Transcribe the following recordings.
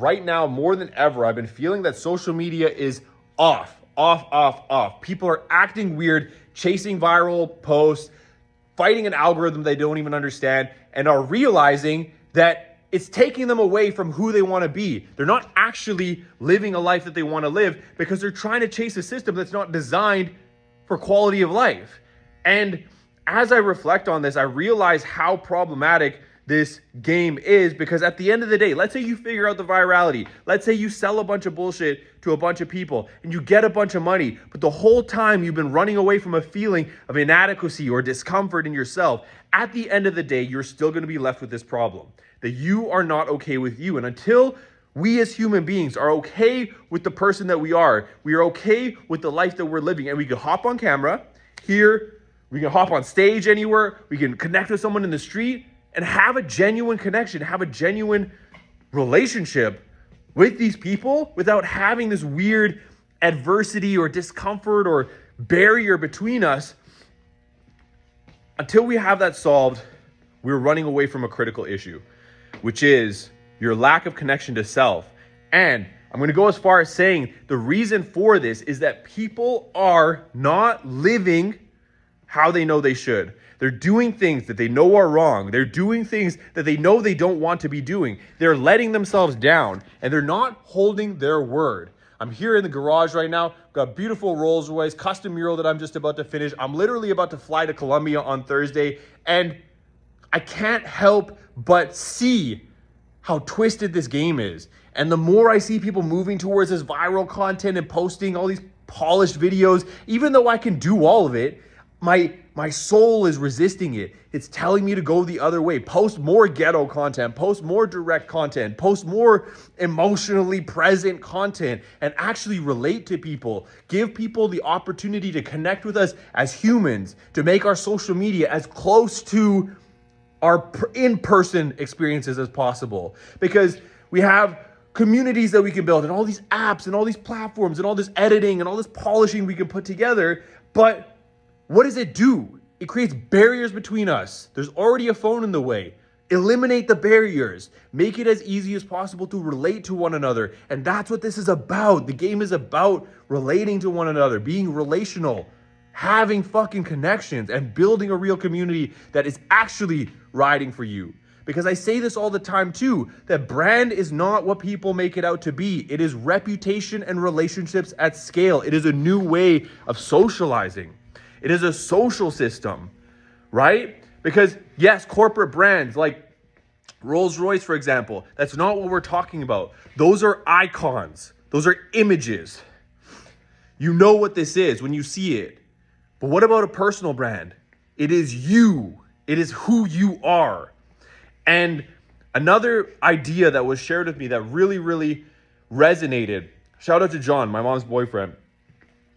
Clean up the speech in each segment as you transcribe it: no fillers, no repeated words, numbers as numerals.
right now more than ever, I've been feeling that social media is off. People are acting weird, chasing viral posts, fighting an algorithm they don't even understand, and are realizing that it's taking them away from who they want to be. They're not actually living a life that they want to live because they're trying to chase a system that's not designed for quality of life. And as I reflect on this, I realize how problematic this game is, because at the end of the day, let's say you figure out the virality. Let's say you sell a bunch of bullshit to a bunch of people and you get a bunch of money, but the whole time you've been running away from a feeling of inadequacy or discomfort in yourself. At the end of the day, you're still going to be left with this problem that you are not okay with you. And until we as human beings are okay with the person that we are okay with the life that we're living, and we can hop on camera here, we can hop on stage anywhere, we can connect with someone in the street and have a genuine connection, have a genuine relationship with these people without having this weird adversity or discomfort or barrier between us. Until we have that solved, we're running away from a critical issue, which is your lack of connection to self. And I'm going to go as far as saying the reason for this is that people are not living how they know they should. They're doing things that they know are wrong. They're doing things that they know they don't want to be doing. They're letting themselves down, and they're not holding their word. I'm here in the garage right now. Got a beautiful Rolls Royce custom mural that I'm just about to finish. I'm literally about to fly to Colombia on Thursday, and I can't help but see how twisted this game is. And the more I see people moving towards this viral content and posting all these polished videos, even though I can do all of it, my soul is resisting it. It's telling me to go the other way. Post more ghetto content, post more direct content, post more emotionally present content, and actually relate to people. Give people the opportunity to connect with us as humans, to make our social media as close to our in-person experiences as possible. Because we have communities that we can build and all these apps and all these platforms and all this editing and all this polishing we can put together, but what does it do? It creates barriers between us. There's already a phone in the way. Eliminate the barriers. Make it as easy as possible to relate to one another. And that's what this is about. The game is about relating to one another, being relational, having fucking connections, and building a real community that is actually riding for you. Because I say this all the time too, that brand is not what people make it out to be. It is reputation and relationships at scale. It is a new way of socializing. It is a social system, right? Because yes, corporate brands like Rolls-Royce, for example, that's not what we're talking about. Those are icons. Those are images. You know what this is when you see it. But what about a personal brand? It is you. It is who you are. And another idea that was shared with me that really, really resonated, shout out to John, my mom's boyfriend.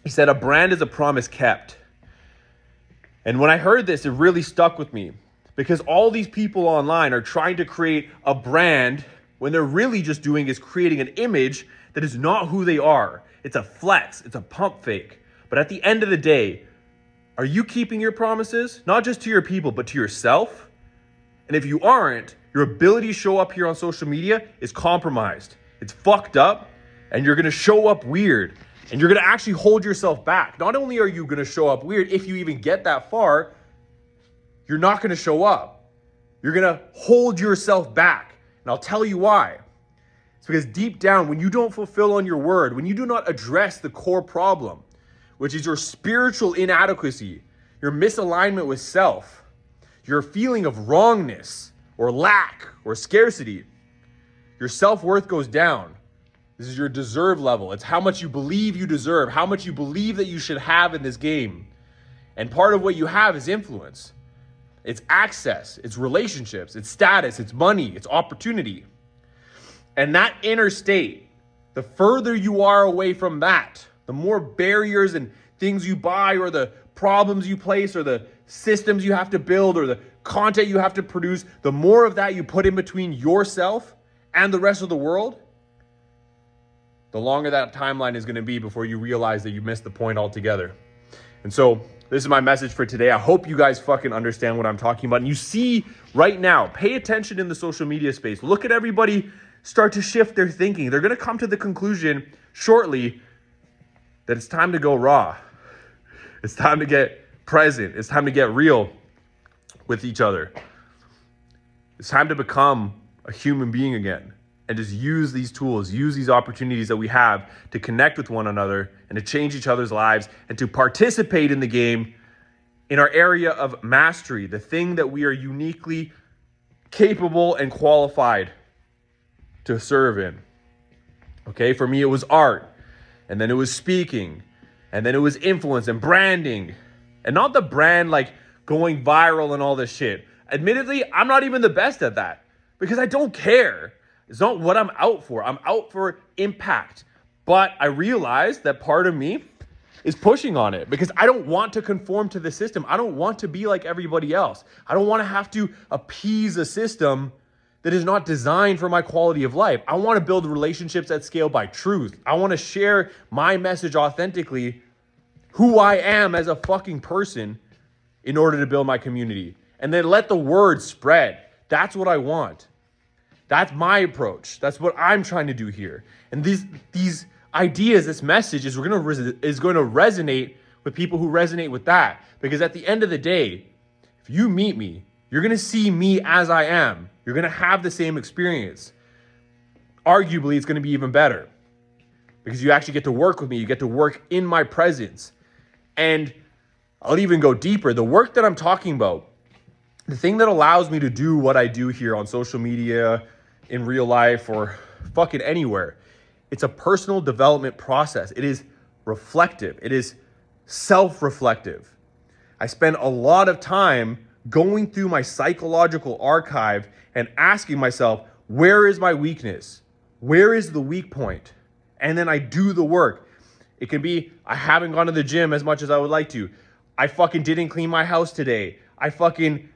He said, a brand is a promise kept. And when I heard this, it really stuck with me, because all these people online are trying to create a brand when they're really just doing is creating an image that is not who they are. It's a flex. It's a pump fake. But at the end of the day, are you keeping your promises? Not just to your people, but to yourself? And if you aren't, your ability to show up here on social media is compromised. It's fucked up, and you're going to show up weird. And you're going to actually hold yourself back. Not only are you going to show up weird, if you even get that far, you're not going to show up. You're going to hold yourself back. And I'll tell you why. It's because deep down, when you don't fulfill on your word, when you do not address the core problem, which is your spiritual inadequacy, your misalignment with self, your feeling of wrongness or lack or scarcity, your self-worth goes down. This is your deserve level. It's how much you believe you deserve, how much you believe that you should have in this game. And part of what you have is influence. It's access, it's relationships, it's status, it's money, it's opportunity. And that inner state, the further you are away from that, the more barriers and things you buy or the problems you place or the systems you have to build or the content you have to produce, the more of that you put in between yourself and the rest of the world, the longer that timeline is going to be before you realize that you missed the point altogether. And so this is my message for today. I hope you guys fucking understand what I'm talking about. And you see right now, pay attention in the social media space. Look at everybody start to shift their thinking. They're going to come to the conclusion shortly that it's time to go raw. It's time to get present. It's time to get real with each other. It's time to become a human being again and just use these tools, use these opportunities that we have to connect with one another and to change each other's lives and to participate in the game in our area of mastery, the thing that we are uniquely capable and qualified to serve in. Okay, for me it was art, and then it was speaking, and then it was influence and branding, and not the brand like going viral and all this shit. Admittedly, I'm not even the best at that because I don't care. It's not what I'm out for. I'm out for impact. But I realized that part of me is pushing on it because I don't want to conform to the system. I don't want to be like everybody else. I don't want to have to appease a system that is not designed for my quality of life. I want to build relationships at scale by truth. I want to share my message authentically, who I am as a fucking person, in order to build my community. And then let the word spread. That's what I want. That's my approach. That's what I'm trying to do here. And these ideas, this message is going to resonate with people who resonate with that. Because at the end of the day, if you meet me, you're going to see me as I am. You're going to have the same experience. Arguably, it's going to be even better because you actually get to work with me. You get to work in my presence. And I'll even go deeper. The work that I'm talking about, the thing that allows me to do what I do here on social media, in real life, or fucking anywhere, it's a personal development process. It is reflective. It is self-reflective. I spend a lot of time going through my psychological archive and asking myself, where is my weakness? Where is the weak point? And then I do the work. It can be, I haven't gone to the gym as much as I would like to. I fucking didn't clean my house today.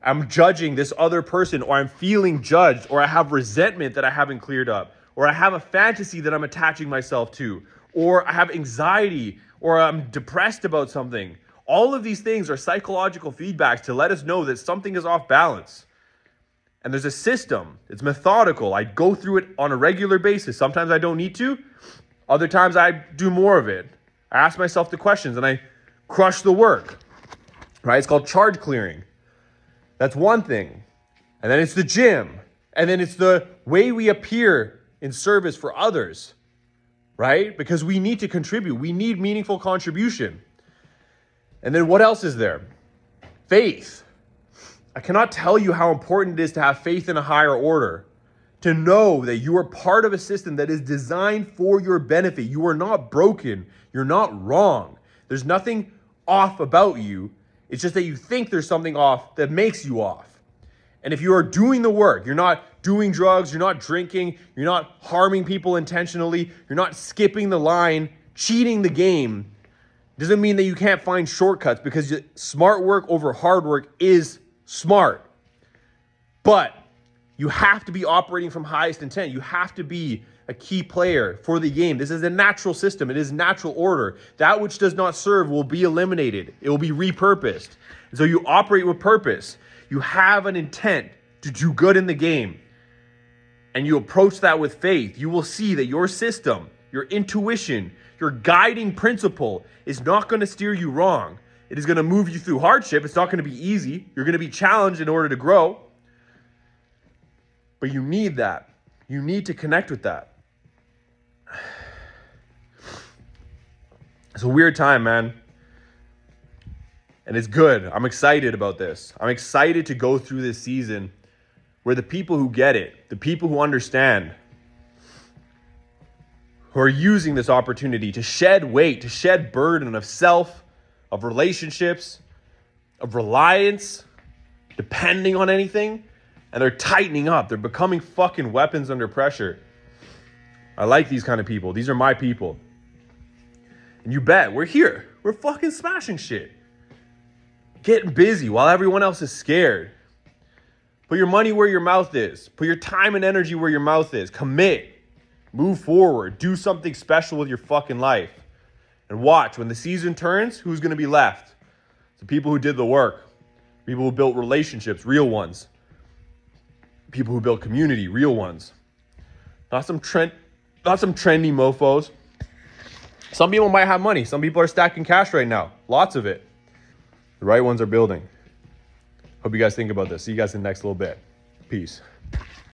I'm judging this other person, or I'm feeling judged, or I have resentment that I haven't cleared up, or I have a fantasy that I'm attaching myself to, or I have anxiety, or I'm depressed about something. All of these things are psychological feedbacks to let us know that something is off balance. And there's a system. It's methodical. I go through it on a regular basis. Sometimes I don't need to. Other times I do more of it. I ask myself the questions and I crush the work. Right? It's called charge clearing. That's one thing. And then it's the gym. And then it's the way we appear in service for others. Right? Because we need to contribute. We need meaningful contribution. And then what else is there? Faith. I cannot tell you how important it is to have faith in a higher order. To know that you are part of a system that is designed for your benefit. You are not broken. You're not wrong. There's nothing off about you. It's just that you think there's something off that makes you off. And if you are doing the work, you're not doing drugs, you're not drinking, you're not harming people intentionally, you're not skipping the line, cheating the game, doesn't mean that you can't find shortcuts, because smart work over hard work is smart. But you have to be operating from highest intent. You have to be a key player for the game. This is a natural system. It is natural order. That which does not serve will be eliminated. It will be repurposed. And so you operate with purpose. You have an intent to do good in the game. And you approach that with faith. You will see that your system, your intuition, your guiding principle is not going to steer you wrong. It is going to move you through hardship. It's not going to be easy. You're going to be challenged in order to grow. But you need that. You need to connect with that. It's a weird time, man. And it's good. I'm excited about this. I'm excited to go through this season where the people who get it, the people who understand, who are using this opportunity to shed weight, to shed burden of self, of relationships, of reliance, depending on anything, and they're tightening up. They're becoming fucking weapons under pressure. I like these kind of people. These are my people. And you bet, we're here. We're fucking smashing shit. Getting busy while everyone else is scared. Put your money where your mouth is. Put your time and energy where your mouth is. Commit. Move forward. Do something special with your fucking life. And watch, when the season turns, who's going to be left? The people who did the work. People who built relationships, real ones. People who built community, real ones. not some trendy mofos. Some people might have money. Some people are stacking cash right now. Lots of it. The right ones are building. Hope you guys think about this. See you guys in the next little bit. Peace.